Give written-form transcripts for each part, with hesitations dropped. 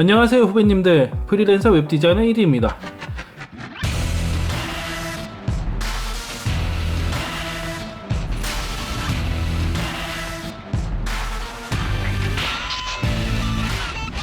안녕하세요 후배님들, 프리랜서 웹디자이너 1위입니다.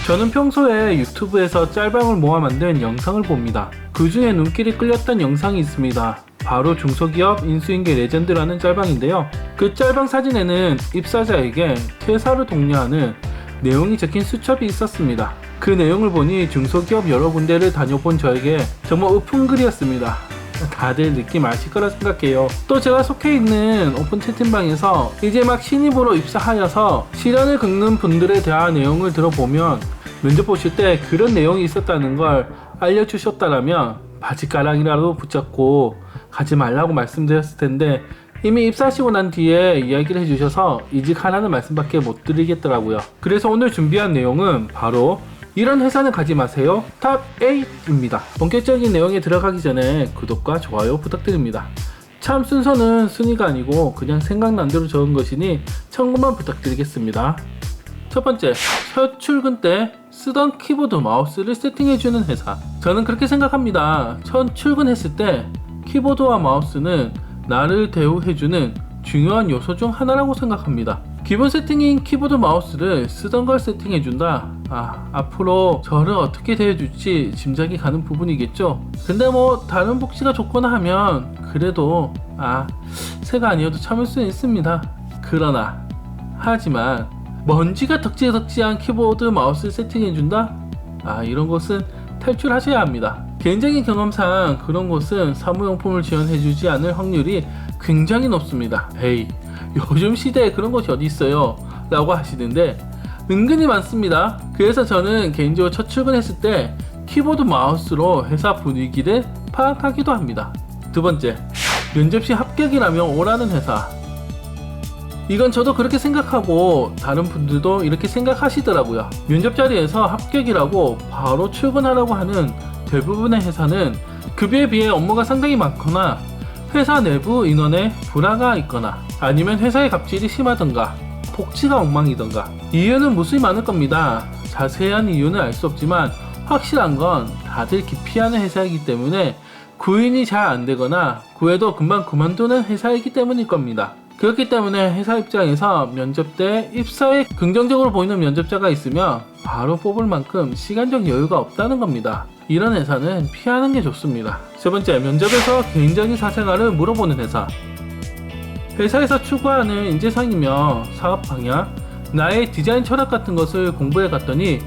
저는 평소에 유튜브에서 짤방을 모아 만든 영상을 봅니다. 그 중에 눈길이 끌렸던 영상이 있습니다. 바로 중소기업 인수인계 레전드라는 짤방인데요. 그 짤방 사진에는 입사자에게 퇴사를 독려하는 내용이 적힌 수첩이 있었습니다. 그 내용을 보니 중소기업 여러 군데를 다녀본 저에게 정말 으품글이었습니다. 다들 느낌 아실 거라 생각해요. 또 제가 속해 있는 오픈 채팅방에서 이제 막 신입으로 입사하여서 시련을 겪는 분들에 대한 내용을 들어보면 면접 보실 때 그런 내용이 있었다는 걸 알려주셨다라면 바지가랑이라도 붙잡고 가지 말라고 말씀드렸을 텐데 이미 입사하시고 난 뒤에 이야기를 해주셔서 이직하라는 말씀밖에 못 드리겠더라고요. 그래서 오늘 준비한 내용은 바로 이런 회사는 가지 마세요 탑 8입니다. 본격적인 내용에 들어가기 전에 구독과 좋아요 부탁드립니다. 참 순서는 순위가 아니고 그냥 생각난 대로 적은 것이니 참고만 부탁드리겠습니다. 첫 번째, 첫 출근 때 쓰던 키보드 마우스를 세팅해주는 회사. 저는 그렇게 생각합니다. 첫 출근했을 때 키보드와 마우스는 나를 대우해주는 중요한 요소 중 하나라고 생각합니다. 기본 세팅인 키보드 마우스를 쓰던 걸 세팅해준다? 앞으로 저를 어떻게 대해줄지 짐작이 가는 부분이겠죠. 근데 뭐 다른 복지가 좋거나 하면 그래도 새가 아니어도 참을 수는 있습니다. 그러나 하지만 먼지가 덕지덕지한 키보드 마우스를 세팅해준다? 이런 것은 탈출하셔야 합니다. 개인적인 경험상 그런 곳은 사무용품을 지원해주지 않을 확률이 굉장히 높습니다. 에이, 요즘 시대에 그런 곳이 어디 있어요? 라고 하시는데 은근히 많습니다. 그래서 저는 개인적으로 첫 출근했을 때 키보드 마우스로 회사 분위기를 파악하기도 합니다. 두 번째, 면접시 합격이라면 오라는 회사. 이건 저도 그렇게 생각하고 다른 분들도 이렇게 생각하시더라고요. 면접 자리에서 합격이라고 바로 출근하라고 하는 대부분의 회사는 급여에 비해 업무가 상당히 많거나 회사 내부 인원에 불화가 있거나 아니면 회사의 갑질이 심하던가 복지가 엉망이던가 이유는 무수히 많을 겁니다. 자세한 이유는 알 수 없지만 확실한 건 다들 기피하는 회사이기 때문에 구인이 잘 안되거나 구해도 금방 그만두는 회사이기 때문일 겁니다. 그렇기 때문에 회사 입장에서 면접 때 입사에 긍정적으로 보이는 면접자가 있으면 바로 뽑을 만큼 시간적 여유가 없다는 겁니다. 이런 회사는 피하는 게 좋습니다. 세 번째, 면접에서 개인적인 사생활을 물어보는 회사. 회사에서 추구하는 인재상이며 사업 방향, 나의 디자인 철학 같은 것을 공부해 갔더니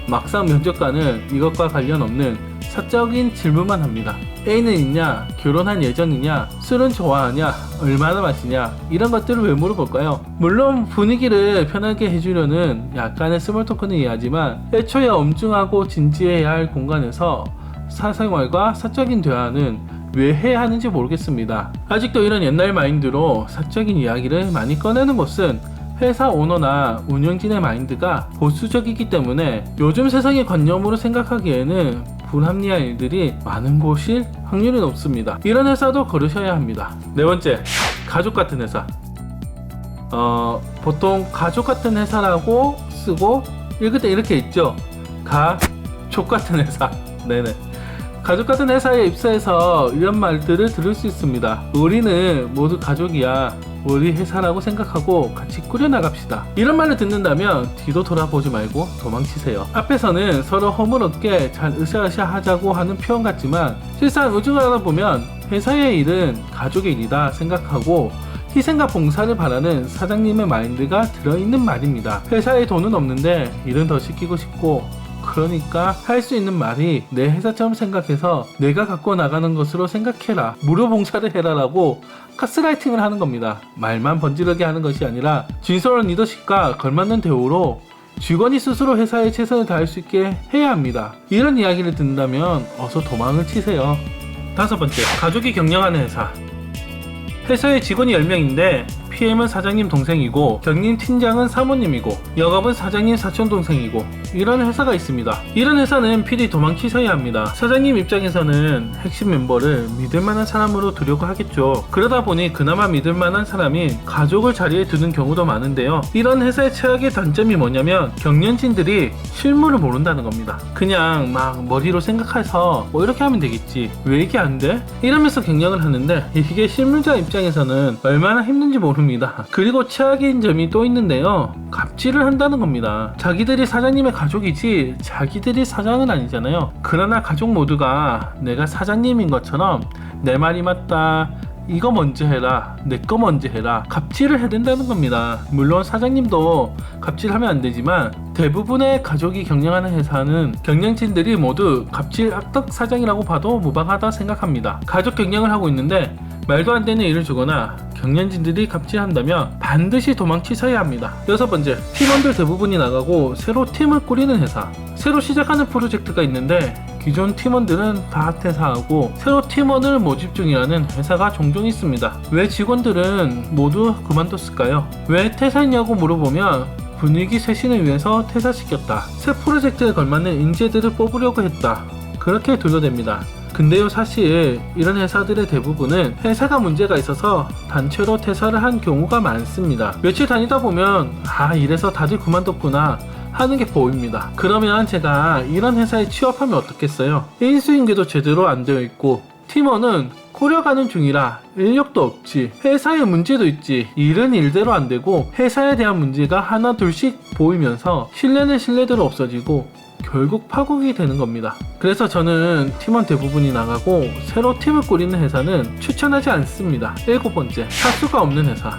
막상 면접관은 이것과 관련 없는 사적인 질문만 합니다. 애인은 있냐? 결혼할 예정이냐? 술은 좋아하냐? 얼마나 마시냐? 이런 것들을 왜 물어볼까요? 물론 분위기를 편하게 해주려는 약간의 스몰 토크는 이해하지만 애초에 엄중하고 진지해야 할 공간에서 사생활과 사적인 대화는 왜 해야 하는지 모르겠습니다. 아직도 이런 옛날 마인드로 사적인 이야기를 많이 꺼내는 곳은 회사 오너나 운영진의 마인드가 보수적이기 때문에 요즘 세상의 관념으로 생각하기에는 불합리한 일들이 많은 곳일 확률이 높습니다. 이런 회사도 거르셔야 합니다. 네 번째, 가족 같은 회사. 보통 가족 같은 회사라고 쓰고 읽을 때 이렇게 있죠. 가족 같은 회사. 네네. 가족 같은 회사에 입사해서 이런 말들을 들을 수 있습니다. 우리는 모두 가족이야. 우리 회사라고 생각하고 같이 꾸려나갑시다. 이런 말을 듣는다면 뒤도 돌아보지 말고 도망치세요. 앞에서는 서로 허물없게 잘 으쌰으쌰 하자고 하는 표현 같지만 실상 의중하다 보면 회사의 일은 가족의 일이다 생각하고 희생과 봉사를 바라는 사장님의 마인드가 들어있는 말입니다. 회사에 돈은 없는데 일은 더 시키고 싶고 그러니까 할 수 있는 말이 내 회사처럼 생각해서 내가 갖고 나가는 것으로 생각해라. 무료 봉사를 해라 라고 가스라이팅을 하는 겁니다. 말만 번지르게 하는 것이 아니라 진솔한 리더십과 걸맞는 대우로 직원이 스스로 회사에 최선을 다할 수 있게 해야 합니다. 이런 이야기를 듣는다면 어서 도망을 치세요. 다섯 번째, 가족이 경영하는 회사. 회사에 직원이 10명인데 PM은 사장님 동생이고 경림 팀장은 사모님이고 영업은 사장님 사촌 동생이고 이런 회사가 있습니다. 이런 회사는 필히 도망치셔야 합니다. 사장님 입장에서는 핵심 멤버를 믿을만한 사람으로 두려고 하겠죠. 그러다 보니 그나마 믿을만한 사람이 가족을 자리에 두는 경우도 많은데요. 이런 회사의 최악의 단점이 뭐냐면 경련진들이 실물을 모른다는 겁니다. 그냥 막 머리로 생각해서 뭐 이렇게 하면 되겠지, 왜 이게 안 돼? 이러면서 경영을 하는데 이게 실물자 입장에서는 얼마나 힘든지 모릅니다. 그리고 최악인 점이 또 있는데요. 갑질을 한다는 겁니다. 자기들이 사장님의 가족이지 자기들이 사장은 아니잖아요. 그러나 가족 모두가 내가 사장님인 것처럼 내 말이 맞다, 이거 먼저 해라, 내 거 먼저 해라, 갑질을 해댄다는 겁니다. 물론 사장님도 갑질하면 안 되지만 대부분의 가족이 경영하는 회사는 경영진들이 모두 갑질 악덕 사장이라고 봐도 무방하다 생각합니다. 가족 경영을 하고 있는데 말도 안 되는 일을 주거나 경영진들이 갑질한다면 반드시 도망치셔야 합니다. 6번째, 팀원들 대부분이 나가고 새로 팀을 꾸리는 회사. 새로 시작하는 프로젝트가 있는데 기존 팀원들은 다 퇴사하고 새로 팀원을 모집 중이라는 회사가 종종 있습니다. 왜 직원들은 모두 그만뒀을까요? 왜 퇴사했냐고 물어보면 분위기 쇄신을 위해서 퇴사시켰다, 새 프로젝트에 걸맞는 인재들을 뽑으려고 했다, 그렇게 둘러댑니다. 근데요, 사실 이런 회사들의 대부분은 회사가 문제가 있어서 단체로 퇴사를 한 경우가 많습니다. 며칠 다니다 보면 이래서 다들 그만뒀구나 하는 게 보입니다. 그러면 제가 이런 회사에 취업하면 어떻겠어요? 인수인계도 제대로 안 되어 있고 팀원은 꾸려가는 중이라 인력도 없지, 회사에 문제도 있지, 일은 일대로 안 되고 회사에 대한 문제가 하나 둘씩 보이면서 신뢰는 신뢰대로 없어지고 결국 파국이 되는 겁니다. 그래서 저는 팀원 대부분이 나가고 새로 팀을 꾸리는 회사는 추천하지 않습니다. 7번째, 사수가 없는 회사.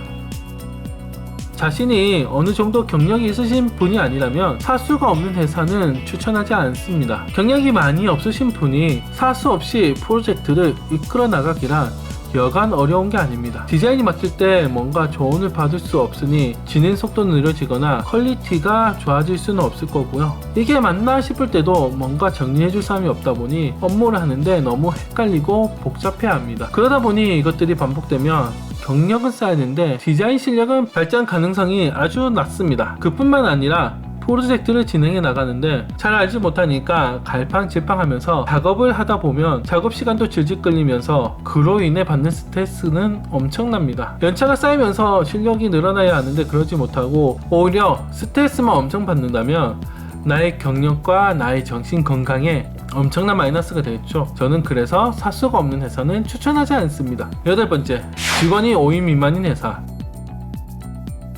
자신이 어느 정도 경력이 있으신 분이 아니라면 사수가 없는 회사는 추천하지 않습니다. 경력이 많이 없으신 분이 사수 없이 프로젝트를 이끌어 나가기란 여간 어려운 게 아닙니다. 디자인이 맞을 때 뭔가 조언을 받을 수 없으니 진행 속도는 느려지거나 퀄리티가 좋아질 수는 없을 거고요. 이게 맞나 싶을 때도 뭔가 정리해줄 사람이 없다 보니 업무를 하는데 너무 헷갈리고 복잡해야 합니다. 그러다 보니 이것들이 반복되면 경력은 쌓여야 되는데 디자인 실력은 발전 가능성이 아주 낮습니다. 그뿐만 아니라 프로젝트를 진행해 나가는데 잘 알지 못하니까 갈팡질팡하면서 작업을 하다 보면 작업 시간도 질질 끌리면서 그로 인해 받는 스트레스는 엄청납니다. 연차가 쌓이면서 실력이 늘어나야 하는데 그러지 못하고 오히려 스트레스만 엄청 받는다면 나의 경력과 나의 정신 건강에 엄청난 마이너스가 되겠죠. 저는 그래서 사수가 없는 회사는 추천하지 않습니다. 8번째, 직원이 5인 미만인 회사.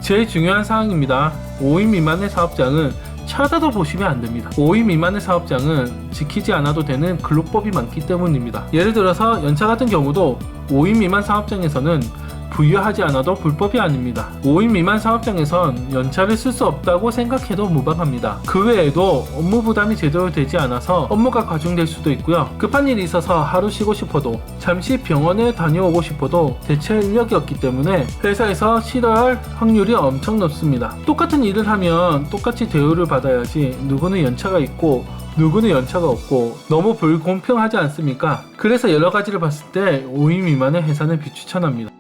제일 중요한 사항입니다. 5인 미만의 사업장은 쳐다도 보시면 안 됩니다. 5인 미만의 사업장은 지키지 않아도 되는 근로법이 많기 때문입니다. 예를 들어서 연차 같은 경우도 5인 미만 사업장에서는 부여하지 않아도 불법이 아닙니다. 5인 미만 사업장에선 연차를 쓸 수 없다고 생각해도 무방합니다. 그 외에도 업무 부담이 제대로 되지 않아서 업무가 과중될 수도 있고요. 급한 일이 있어서 하루 쉬고 싶어도, 잠시 병원에 다녀오고 싶어도 대체 인력이 없기 때문에 회사에서 쉬어야 할 확률이 엄청 높습니다. 똑같은 일을 하면 똑같이 대우를 받아야지 누구는 연차가 있고 누구는 연차가 없고 너무 불공평하지 않습니까? 그래서 여러 가지를 봤을 때 5인 미만의 회사는 비추천합니다.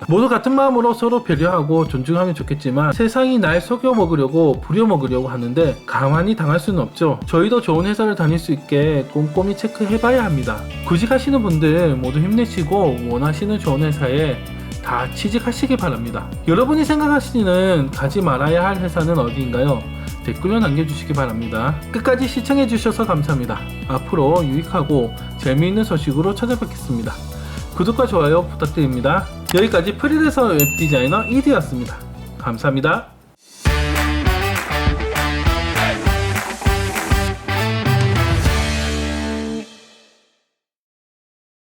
모두 같은 마음으로 서로 배려하고 존중하면 좋겠지만 세상이 날 속여 먹으려고 부려 먹으려고 하는데 가만히 당할 수는 없죠. 저희도 좋은 회사를 다닐 수 있게 꼼꼼히 체크해봐야 합니다. 구직하시는 분들 모두 힘내시고 원하시는 좋은 회사에 다 취직하시길 바랍니다. 여러분이 생각하시는 가지 말아야 할 회사는 어디인가요? 댓글로 남겨주시기 바랍니다. 끝까지 시청해주셔서 감사합니다. 앞으로 유익하고 재미있는 소식으로 찾아뵙겠습니다. 구독과 좋아요 부탁드립니다. 여기까지 프리랜서 웹디자이너 이디였습니다. 감사합니다.